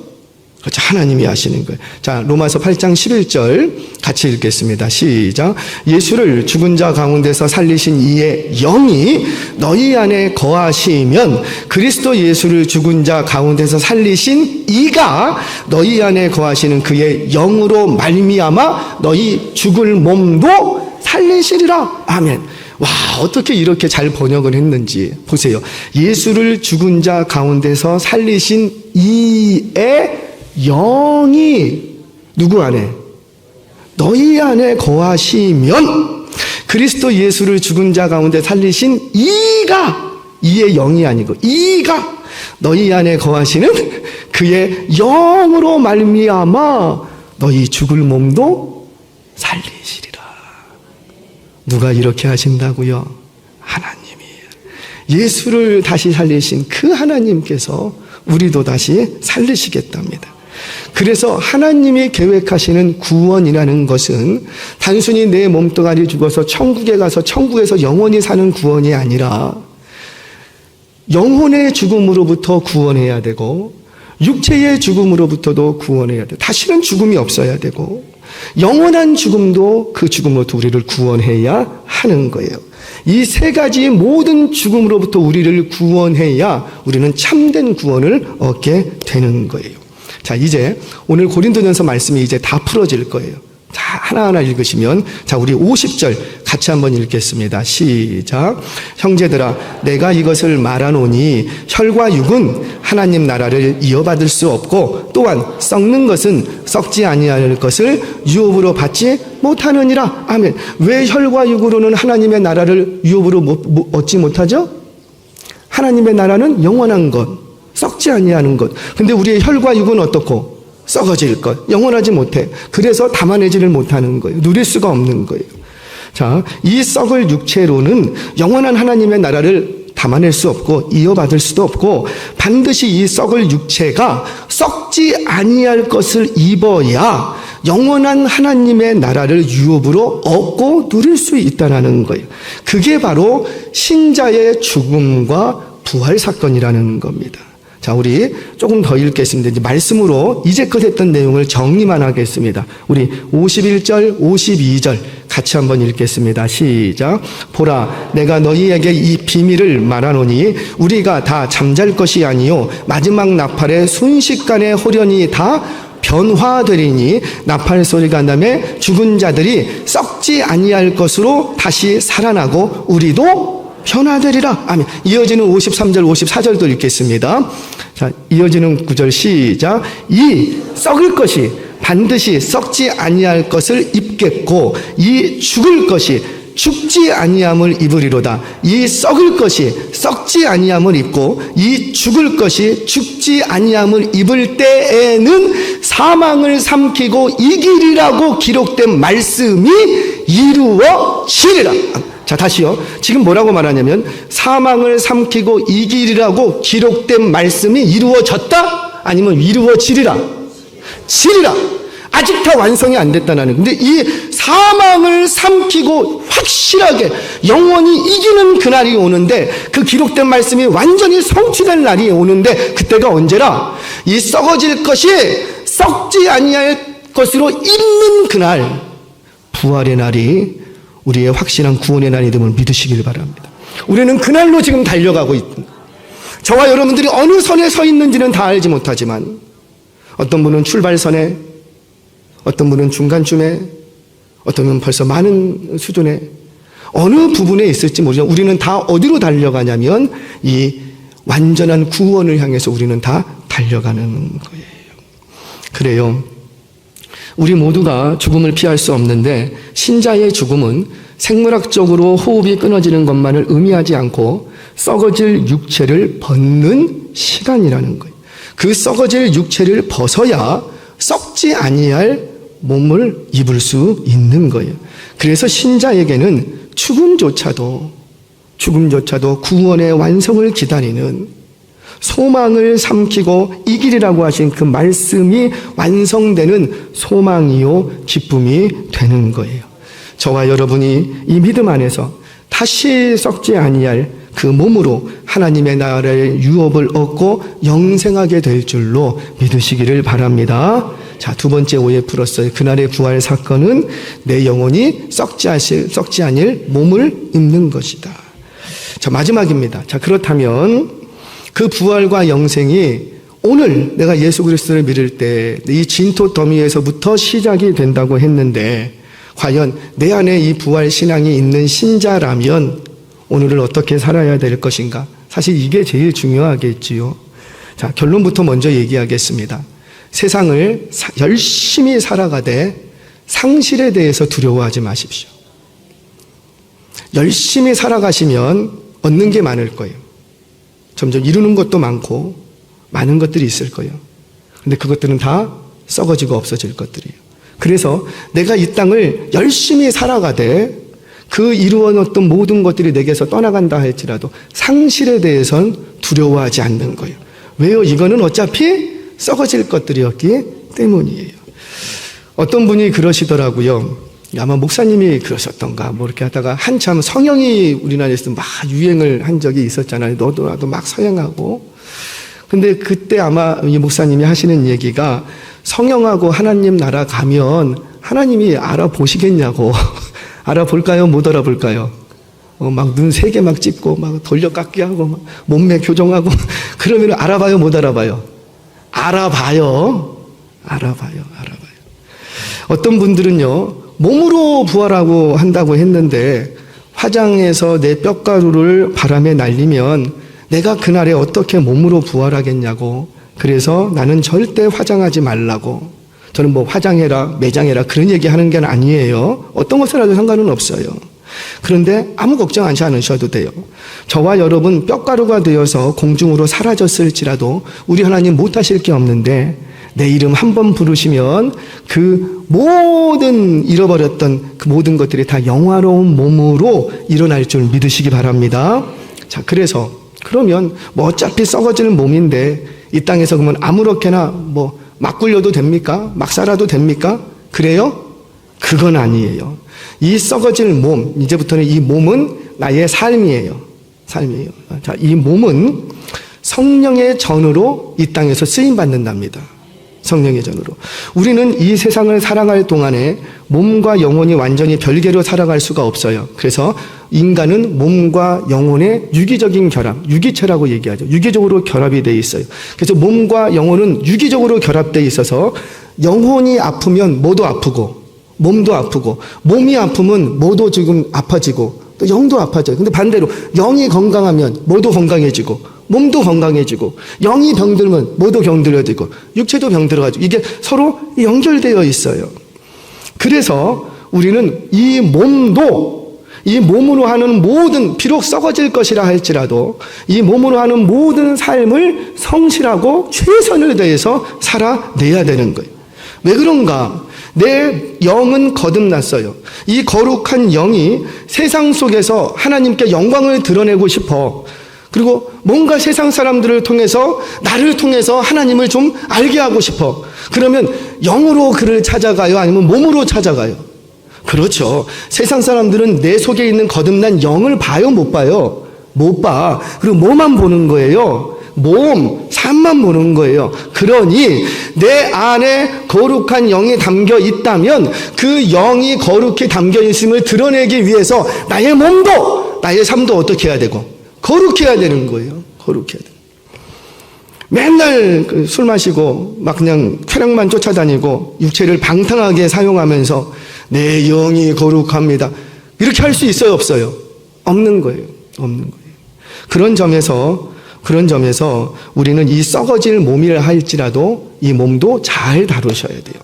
그렇죠. 하나님이 하시는 거예요. 자, 로마서 8장 11절 같이 읽겠습니다. 시작. 예수를 죽은 자 가운데서 살리신 이의 영이 너희 안에 거하시면 그리스도 예수를 죽은 자 가운데서 살리신 이가 너희 안에 거하시는 그의 영으로 말미암아 너희 죽을 몸도 살리시리라. 아멘. 와, 어떻게 이렇게 잘 번역을 했는지 보세요. 예수를 죽은 자 가운데서 살리신 이의 영이 누구 안에? 너희 안에 거하시면 그리스도 예수를 죽은 자 가운데 살리신 이의 영이 아니고 이가 너희 안에 거하시는 그의 영으로 말미암아 너희 죽을 몸도 살리시리라. 누가 이렇게 하신다고요? 하나님이에요. 예수를 다시 살리신 그 하나님께서 우리도 다시 살리시겠답니다. 그래서 하나님이 계획하시는 구원이라는 것은 단순히 내 몸뚱아리 죽어서 천국에 가서 천국에서 영원히 사는 구원이 아니라 영혼의 죽음으로부터 구원해야 되고 육체의 죽음으로부터도 구원해야 돼. 다시는 죽음이 없어야 되고 영원한 죽음도 그 죽음으로부터 우리를 구원해야 하는 거예요. 이 세 가지 모든 죽음으로부터 우리를 구원해야 우리는 참된 구원을 얻게 되는 거예요. 자, 이제 오늘 고린도전서 말씀이 이제 다 풀어질 거예요. 자, 하나하나 읽으시면, 자, 우리 50절 같이 한번 읽겠습니다. 시작. 형제들아, 내가 이것을 말하노니 혈과 육은 하나님 나라를 이어받을 수 없고 또한 썩는 것은 썩지 아니할 것을 유업으로 받지 못하느니라. 아멘. 왜 혈과 육으로는 하나님의 나라를 유업으로 얻지 못하죠? 하나님의 나라는 영원한 것, 썩지 아니하는 것. 근데 우리의 혈과 육은 어떻고? 썩어질 것, 영원하지 못해. 그래서 담아내지를 못하는 거예요. 누릴 수가 없는 거예요. 자, 이 썩을 육체로는 영원한 하나님의 나라를 담아낼 수 없고 이어받을 수도 없고 반드시 이 썩을 육체가 썩지 아니할 것을 입어야 영원한 하나님의 나라를 유업으로 얻고 누릴 수 있다는 거예요. 그게 바로 신자의 죽음과 부활 사건이라는 겁니다. 자, 우리 조금 더 읽겠습니다. 이제 말씀으로 이제껏 했던 내용을 정리만 하겠습니다. 우리 51절, 52절 같이 한번 읽겠습니다. 시작. 보라, 내가 너희에게 이 비밀을 말하노니 우리가 다 잠잘 것이 아니요 마지막 나팔에 순식간에 호련히 다 변화되리니 나팔 소리가 나매 죽은 자들이 썩지 아니할 것으로 다시 살아나고 우리도 변화되리라. 아멘. 이어지는 53절, 54절도 읽겠습니다. 자, 이어지는 9절 시작. 이 썩을 것이 반드시 썩지 아니할 것을 입겠고 이 죽을 것이 죽지 아니함을 입으리로다. 이 썩을 것이 썩지 아니함을 입고 이 죽을 것이 죽지 아니함을 입을 때에는 사망을 삼키고 이기리라고 기록된 말씀이 이루어지리라. 자, 다시요. 지금 뭐라고 말하냐면 사망을 삼키고 이기리라고 기록된 말씀이 이루어졌다? 아니면 이루어지리라? 지리라. 아직 다 완성이 안 됐다는. 근데 이 사망을 삼키고 확실하게 영원히 이기는 그날이 오는데 그 기록된 말씀이 완전히 성취될 날이 오는데 그때가 언제라? 이 썩어질 것이 썩지 아니할 것으로 있는 그날, 부활의 날이 우리의 확실한 구원의 날이 됨을 믿으시길 바랍니다. 우리는 그날로 지금 달려가고 있습니다. 저와 여러분들이 어느 선에 서 있는지는 다 알지 못하지만 어떤 분은 출발선에, 어떤 분은 중간쯤에, 어떤 분은 벌써 많은 수준에 어느 부분에 있을지 모르지만 우리는 다 어디로 달려가냐면 이 완전한 구원을 향해서 우리는 다 달려가는 거예요. 그래요. 우리 모두가 죽음을 피할 수 없는데 신자의 죽음은 생물학적으로 호흡이 끊어지는 것만을 의미하지 않고 썩어질 육체를 벗는 시간이라는 거예요. 그 썩어질 육체를 벗어야 썩지 아니할 몸을 입을 수 있는 거예요. 그래서 신자에게는 죽음조차도 구원의 완성을 기다리는 소망을 삼키고 이기리라고 하신 그 말씀이 완성되는 소망이요 기쁨이 되는 거예요. 저와 여러분이 이 믿음 안에서 다시 썩지 아니할 그 몸으로 하나님의 나라의 유업을 얻고 영생하게 될 줄로 믿으시기를 바랍니다. 자, 두 번째 오해 풀었어요. 그날의 부활 사건은 내 영혼이 썩지 아닐 몸을 입는 것이다. 자, 마지막입니다. 자, 그렇다면 그 부활과 영생이 오늘 내가 예수 그리스도를 믿을 때 이 진토 더미에서부터 시작이 된다고 했는데 과연 내 안에 이 부활 신앙이 있는 신자라면 오늘을 어떻게 살아야 될 것인가? 사실 이게 제일 중요하겠지요. 자, 결론부터 먼저 얘기하겠습니다. 세상을 열심히 살아가되 상실에 대해서 두려워하지 마십시오. 열심히 살아가시면 얻는 게 많을 거예요. 점점 이루는 것도 많고 많은 것들이 있을 거예요. 근데 그것들은 다 썩어지고 없어질 것들이에요. 그래서 내가 이 땅을 열심히 살아가되 그 이루어놓던 모든 것들이 내게서 떠나간다 할지라도 상실에 대해선 두려워하지 않는 거예요. 왜요? 이거는 어차피 썩어질 것들이었기 때문이에요. 어떤 분이 그러시더라고요. 아마 목사님이 그러셨던가 뭐 이렇게 하다가 한참 성형이 우리나라에서 막 유행을 한 적이 있었잖아요. 너도 나도 막 성형하고. 근데 그때 아마 이 목사님이 하시는 얘기가 성형하고 하나님 나라 가면 하나님이 알아보시겠냐고. 알아볼까요? 못 알아볼까요? 막 눈 세 개 막 찝고 막 돌려깎기 하고 막 몸매 교정하고 그러면 알아봐요? 못 알아봐요? 알아봐요. 어떤 분들은요. 몸으로 부활하고 한다고 했는데 화장해서 내 뼈가루를 바람에 날리면 내가 그날에 어떻게 몸으로 부활하겠냐고. 그래서 나는 절대 화장하지 말라고. 저는 뭐 화장해라 매장해라 그런 얘기 하는 게 아니에요. 어떤 것을 해도 상관은 없어요. 그런데 아무 걱정하지 않으셔도 돼요. 저와 여러분 뼈가루가 되어서 공중으로 사라졌을지라도 우리 하나님 못하실 게 없는데 내 이름 한 번 부르시면 그 모든 잃어버렸던 그 모든 것들이 다 영화로운 몸으로 일어날 줄 믿으시기 바랍니다. 자, 그러면 뭐 어차피 썩어지는 몸인데 이 땅에서 그러면 아무렇게나 뭐 막 굴려도 됩니까? 막 살아도 됩니까? 그래요? 그건 아니에요. 이 썩어질 몸, 이제부터는 이 몸은 나의 삶이에요. 삶이에요. 자, 이 몸은 성령의 전으로 이 땅에서 쓰임받는답니다. 성령의 전으로. 우리는 이 세상을 살아갈 동안에 몸과 영혼이 완전히 별개로 살아갈 수가 없어요. 그래서 인간은 몸과 영혼의 유기적인 결합, 유기체라고 얘기하죠. 유기적으로 결합이 되어 있어요. 그래서 몸과 영혼은 유기적으로 결합되어 있어서 영혼이 아프면 모두 아프고 몸도 아프고 몸이 아프면 모두 지금 아파지고 또 영도 아파져요. 근데 반대로 영이 건강하면 모두 건강해지고 몸도 건강해지고 영이 병들면 모두 병들어지고 육체도 병들어가지고 이게 서로 연결되어 있어요. 그래서 우리는 이 몸도 이 몸으로 하는 모든 비록 썩어질 것이라 할지라도 이 몸으로 하는 모든 삶을 성실하고 최선을 다해서 살아내야 되는 거예요. 왜 그런가? 내 영은 거듭났어요. 이 거룩한 영이 세상 속에서 하나님께 영광을 드러내고 싶어. 그리고 뭔가 세상 사람들을 통해서 나를 통해서 하나님을 좀 알게 하고 싶어. 그러면 영으로 그를 찾아가요? 아니면 몸으로 찾아가요? 그렇죠. 세상 사람들은 내 속에 있는 거듭난 영을 봐요? 못 봐요? 못 봐. 그리고 뭐만 보는 거예요? 몸, 삶만 보는 거예요. 그러니 내 안에 거룩한 영이 담겨 있다면 그 영이 거룩히 담겨 있음을 드러내기 위해서 나의 몸도 나의 삶도 어떻게 해야 되고 거룩해야 되는 거예요. 거룩해야 돼. 맨날 술 마시고 막 그냥 쾌락만 쫓아다니고 육체를 방탕하게 사용하면서 내 영이 거룩합니다. 이렇게 할 수 있어요? 없어요? 없는 거예요. 없는 거예요. 그런 점에서 우리는 이 썩어질 몸이라 할지라도 이 몸도 잘 다루셔야 돼요.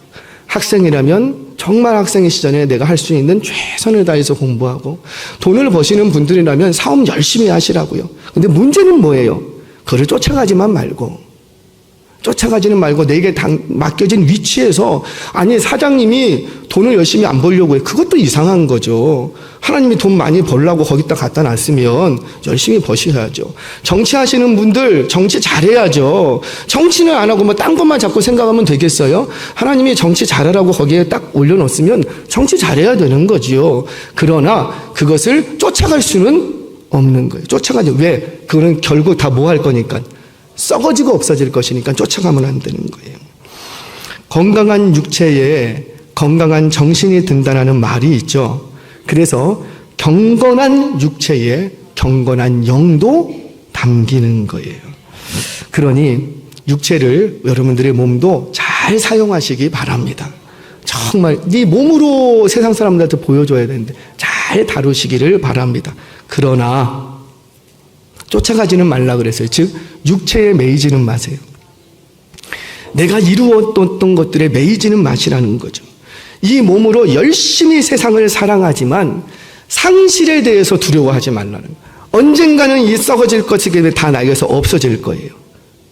학생이라면 정말 학생의 시절에 내가 할 수 있는 최선을 다해서 공부하고 돈을 버시는 분들이라면 사업 열심히 하시라고요. 근데 문제는 뭐예요? 그를 쫓아가지는 말고 내게 맡겨진 위치에서 아니 사장님이 돈을 열심히 안 벌려고 해. 그것도 이상한 거죠. 하나님이 돈 많이 벌라고 거기다 갖다 놨으면 열심히 버셔야죠. 정치하시는 분들 정치 잘해야죠. 정치는 안 하고 뭐 딴 것만 자꾸 생각하면 되겠어요? 하나님이 정치 잘하라고 거기에 딱 올려놓았으면 정치 잘해야 되는 거지요. 그러나 그것을 쫓아갈 수는 없는 거예요. 쫓아가지. 왜? 그거는 결국 다 뭐 할 거니까. 썩어지고 없어질 것이니까 쫓아가면 안 되는 거예요. 건강한 육체에 건강한 정신이 든다는 말이 있죠. 그래서 경건한 육체에 경건한 영도 담기는 거예요. 그러니 육체를 여러분들의 몸도 잘 사용하시기 바랍니다. 정말 네 몸으로 세상 사람들한테 보여줘야 되는데 잘 다루시기를 바랍니다. 그러나 쫓아가지는 말라 그랬어요. 즉 육체에 매이지는 마세요. 내가 이루었던 것들에 매이지는 마시라는 거죠. 이 몸으로 열심히 세상을 사랑하지만 상실에 대해서 두려워하지 말라는 거예요. 언젠가는 이 썩어질 것이 다 나에게서 없어질 거예요.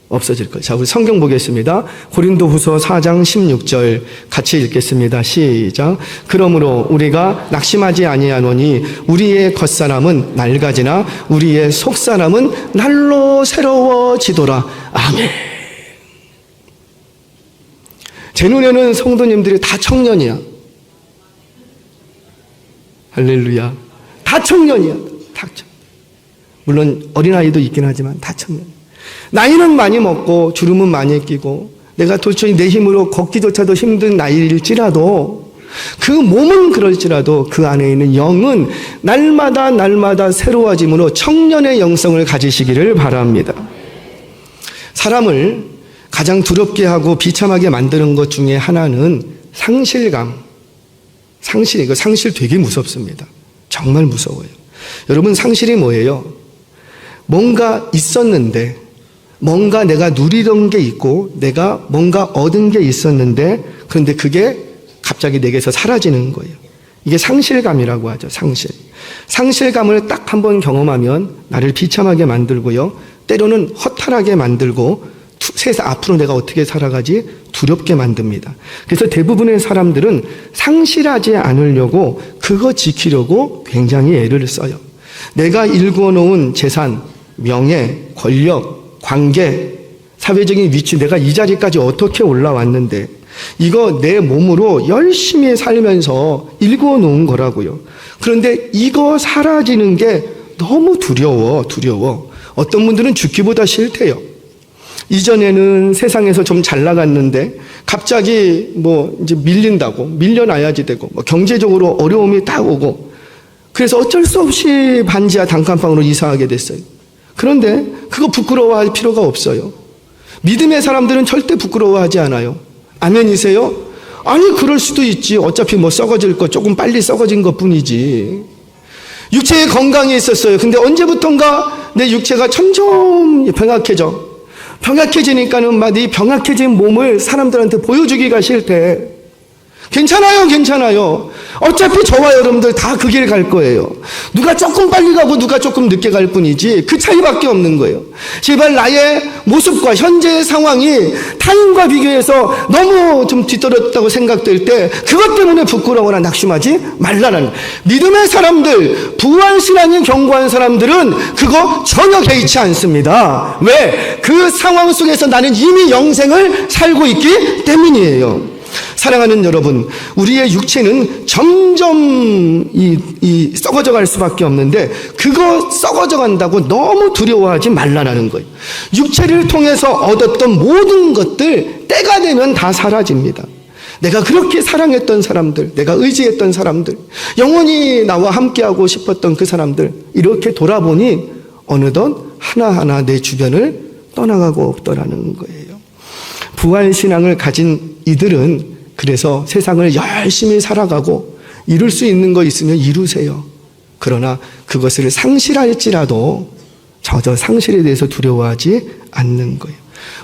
없어질 거예요. 자, 우리 성경 보겠습니다. 고린도후서 4장 16절 같이 읽겠습니다. 시작. 그러므로 우리가 낙심하지 아니하노니 우리의 겉사람은 낡아지나 우리의 속사람은 날로 새로워지도라. 아멘. 제 눈에는 성도님들이 다 청년이야. 할렐루야. 다 청년이야. 다 청년. 물론 어린아이도 있긴 하지만 다 청년. 나이는 많이 먹고 주름은 많이 끼고 내가 도저히 내 힘으로 걷기조차도 힘든 나이일지라도 그 몸은 그럴지라도 그 안에 있는 영은 날마다 새로워짐으로 청년의 영성을 가지시기를 바랍니다. 사람을 가장 두렵게 하고 비참하게 만드는 것 중에 하나는 상실감. 이거 상실 되게 무섭습니다. 정말 무서워요. 여러분 상실이 뭐예요? 뭔가 있었는데 뭔가 내가 누리던 게 있고 내가 뭔가 얻은 게 있었는데 그런데 그게 갑자기 내게서 사라지는 거예요. 이게 상실감이라고 하죠. 상실감을 딱 한 번 경험하면 나를 비참하게 만들고요. 때로는 허탈하게 만들고 세상 앞으로 내가 어떻게 살아가지 두렵게 만듭니다. 그래서 대부분의 사람들은 상실하지 않으려고 그거 지키려고 굉장히 애를 써요. 내가 일구어 놓은 재산, 명예, 권력, 관계, 사회적인 위치, 내가 이 자리까지 어떻게 올라왔는데 이거 내 몸으로 열심히 살면서 일구어 놓은 거라고요. 그런데 이거 사라지는 게 너무 두려워. 어떤 분들은 죽기보다 싫대요. 이전에는 세상에서 좀 잘 나갔는데 갑자기 이제 밀려나야지 되고 경제적으로 어려움이 딱 오고 그래서 어쩔 수 없이 반지하 단칸방으로 이사하게 됐어요. 그런데 그거 부끄러워할 필요가 없어요. 믿음의 사람들은 절대 부끄러워하지 않아요. 아멘이세요? 아니 그럴 수도 있지. 어차피 썩어질 거 조금 빨리 썩어진 것 뿐이지. 육체의 건강이 있었어요. 근데 언제부턴가 내 육체가 점점 병약해지니까는 이 병약해진 몸을 사람들한테 보여주기가 싫대. 괜찮아요. 어차피 저와 여러분들 다 그 길 갈 거예요. 누가 조금 빨리 가고 누가 조금 늦게 갈 뿐이지 그 차이밖에 없는 거예요. 제발 나의 모습과 현재의 상황이 타인과 비교해서 너무 좀 뒤떨어졌다고 생각될 때 그것 때문에 부끄러워나 낙심하지 말라는 믿음의 사람들, 부활신앙이 견고한 사람들은 그거 전혀 개의치 않습니다. 왜? 그 상황 속에서 나는 이미 영생을 살고 있기 때문이에요. 사랑하는 여러분, 우리의 육체는 점점 썩어져 갈 수밖에 없는데 그거 썩어져 간다고 너무 두려워하지 말라는 거예요. 육체를 통해서 얻었던 모든 것들 때가 되면 다 사라집니다. 내가 그렇게 사랑했던 사람들, 내가 의지했던 사람들, 영원히 나와 함께하고 싶었던 그 사람들 이렇게 돌아보니 어느덧 하나하나 내 주변을 떠나가고 없더라는 거예요. 부활신앙을 가진 이들은 그래서 세상을 열심히 살아가고 이룰 수 있는 거 있으면 이루세요. 그러나 그것을 상실할지라도 저 상실에 대해서 두려워하지 않는 거예요.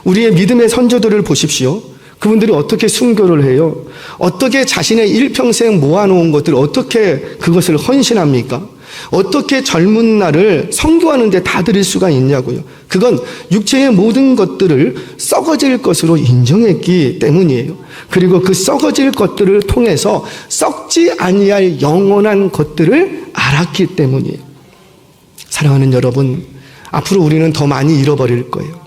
우리의 믿음의 선조들을 보십시오. 그분들이 어떻게 순교를 해요? 어떻게 자신의 일평생 모아놓은 것들 어떻게 그것을 헌신합니까? 어떻게 젊은 날을 선교하는 데 다 드릴 수가 있냐고요. 그건 육체의 모든 것들을 썩어질 것으로 인정했기 때문이에요. 그리고 그 썩어질 것들을 통해서 썩지 아니할 영원한 것들을 알았기 때문이에요. 사랑하는 여러분, 앞으로 우리는 더 많이 잃어버릴 거예요.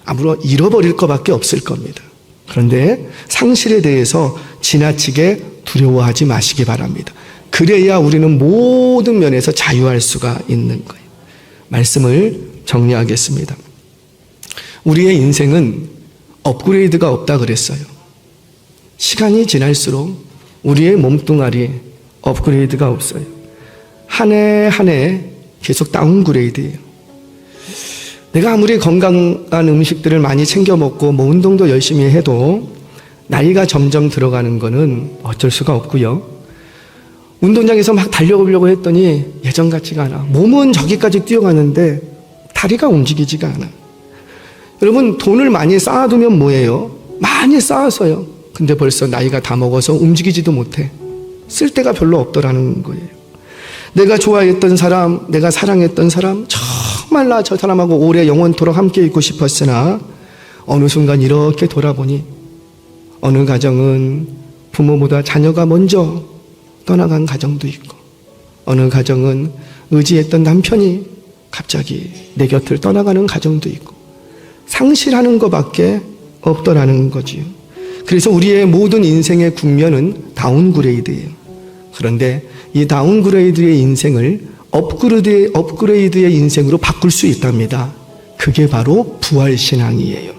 앞으로 잃어버릴 것밖에 없을 겁니다. 그런데 상실에 대해서 지나치게 두려워하지 마시기 바랍니다. 그래야 우리는 모든 면에서 자유할 수가 있는 거예요. 말씀을 정리하겠습니다. 우리의 인생은 업그레이드가 없다 그랬어요. 시간이 지날수록 우리의 몸뚱아리 업그레이드가 없어요. 한 해 한 해 계속 다운그레이드예요. 내가 아무리 건강한 음식들을 많이 챙겨 먹고 운동도 열심히 해도 나이가 점점 들어가는 거는 어쩔 수가 없고요. 운동장에서 막 달려보려고 했더니 예전 같지가 않아. 몸은 저기까지 뛰어가는데 다리가 움직이지가 않아. 여러분, 돈을 많이 쌓아두면 뭐예요? 많이 쌓았어요. 근데 벌써 나이가 다 먹어서 움직이지도 못해. 쓸 데가 별로 없더라는 거예요. 내가 좋아했던 사람, 내가 사랑했던 사람, 정말 나 저 사람하고 오래 영원토록 함께 있고 싶었으나 어느 순간 이렇게 돌아보니 어느 가정은 부모보다 자녀가 먼저 떠나간 가정도 있고 어느 가정은 의지했던 남편이 갑자기 내 곁을 떠나가는 가정도 있고 상실하는 것밖에 없더라는 거지요. 그래서 우리의 모든 인생의 국면은 다운그레이드예요. 그런데 이 다운그레이드의 인생을 업그레이드의 인생으로 바꿀 수 있답니다. 그게 바로 부활신앙이에요.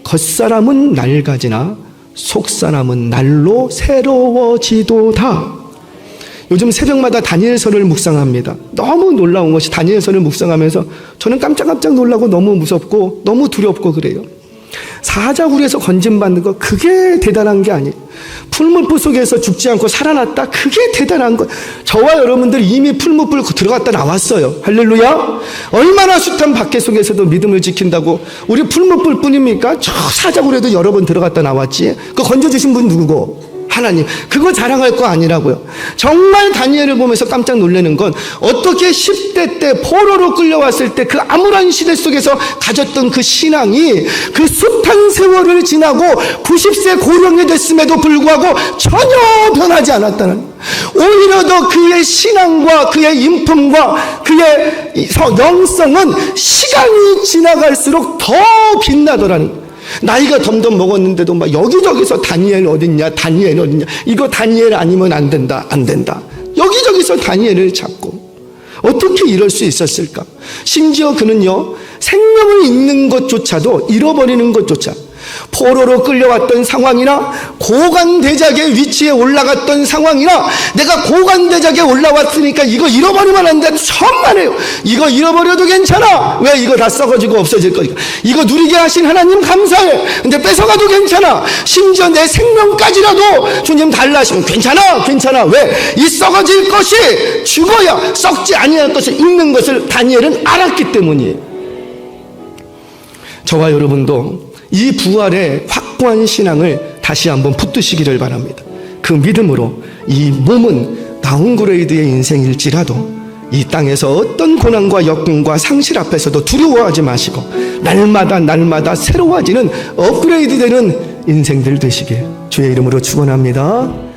겉사람은 낡아지나 속사람은 날로 새로워지도다. 요즘 새벽마다 다니엘서를 묵상합니다. 너무 놀라운 것이 다니엘서를 묵상하면서 저는 깜짝깜짝 놀라고 너무 무섭고 너무 두렵고 그래요. 사자굴에서 건짐받는 거 그게 대단한 게 아니에요. 풀무불 속에서 죽지 않고 살아났다. 그게 대단한 거. 저와 여러분들 이미 풀무불 들어갔다 나왔어요. 할렐루야. 얼마나 숱한 박해 속에서도 믿음을 지킨다고. 우리 풀무불 뿐입니까? 저 사자굴에도 여러 번 들어갔다 나왔지. 그거 건져주신 분 누구고? 하나님, 그거 자랑할 거 아니라고요. 정말 다니엘을 보면서 깜짝 놀라는 건 어떻게 10대 때 포로로 끌려왔을 때 그 암울한 시대 속에서 가졌던 그 신앙이 그 숱한 세월을 지나고 90세 고령이 됐음에도 불구하고 전혀 변하지 않았다는, 오히려 더 그의 신앙과 그의 인품과 그의 영성은 시간이 지나갈수록 더 빛나더라는, 나이가 덤덤 먹었는데도 막 여기저기서 다니엘 어딨냐, 다니엘 어딨냐, 이거 다니엘 아니면 안 된다, 안 된다, 여기저기서 다니엘을 찾고, 어떻게 이럴 수 있었을까? 심지어 그는요, 생명을 잃는 것조차도, 잃어버리는 것조차, 포로로 끌려왔던 상황이나 고관대작의 위치에 올라갔던 상황이나, 내가 고관대작에 올라왔으니까 이거 잃어버리면 안 돼, 천만에요. 이거 잃어버려도 괜찮아. 왜? 이거 다 썩어지고 없어질 거니까. 이거 누리게 하신 하나님 감사해. 근데 뺏어가도 괜찮아. 심지어 내 생명까지라도 주님 달라하시면 괜찮아, 괜찮아. 왜? 이 썩어질 것이 죽어야 썩지 아니할 것을 읽는 것을 다니엘은 알았기 때문이에요. 저와 여러분도 이 부활의 확고한 신앙을 다시 한번 붙드시기를 바랍니다. 그 믿음으로 이 몸은 다운그레이드의 인생일지라도 이 땅에서 어떤 고난과 역경과 상실 앞에서도 두려워하지 마시고 날마다 새로워지는 업그레이드 되는 인생들 되시길 주의 이름으로 축원합니다.